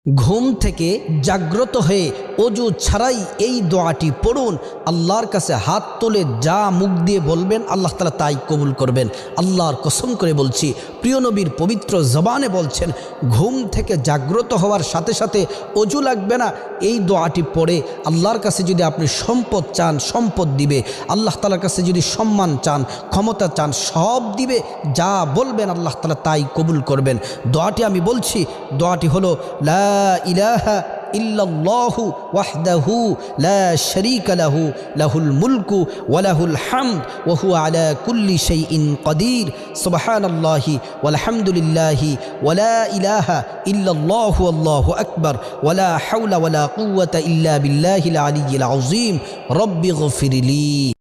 ঘুম থেকে জাগ্রত হয়ে অজু ছাড়াই এই দোয়াটি পড়ুন। আল্লাহর কাছে হাত তুলে যা মুখ দিয়ে বলবেন আল্লাহ তাআলা তাই কবুল করবেন। আল্লাহর কসম করে বলছি, প্রিয় নবীর পবিত্র জবানে বলছেন, ঘুম থেকে জাগ্রত হওয়ার সাথে সাথে অজু লাগবে না। এই দোয়াটি পড়ে আল্লাহর কাছে যদি আপনি সম্পদ চান, সম্পদ দিবে। আল্লাহ তাআলার কাছে যদি সম্মান চান, ক্ষমতা চান, সব দিবে। যা বলবেন আল্লাহ তাআলা তাই কবুল করবেন। দোয়াটি আমি বলছি, দোয়াটি হলো লা ইলাহা ইল্লাল্লাহু ওয়াহদাহু লা শারীকা লাহু লাহুল মুলকু ওয়া লাহুল হামদ ওয়া হুয়া আলা কুল্লি শাইইন কাদির সুবহানাল্লাহি ওয়াল হামদুলিল্লাহি ওয়া লা ইলাহা ইল্লাল্লাহু আল্লাহু আকবার ওয়া লা হাওলা ওয়া লা কুওয়াতা ইল্লা বিল্লাহিল আলিয়্যিল আযীম রব্বিগফিরলি।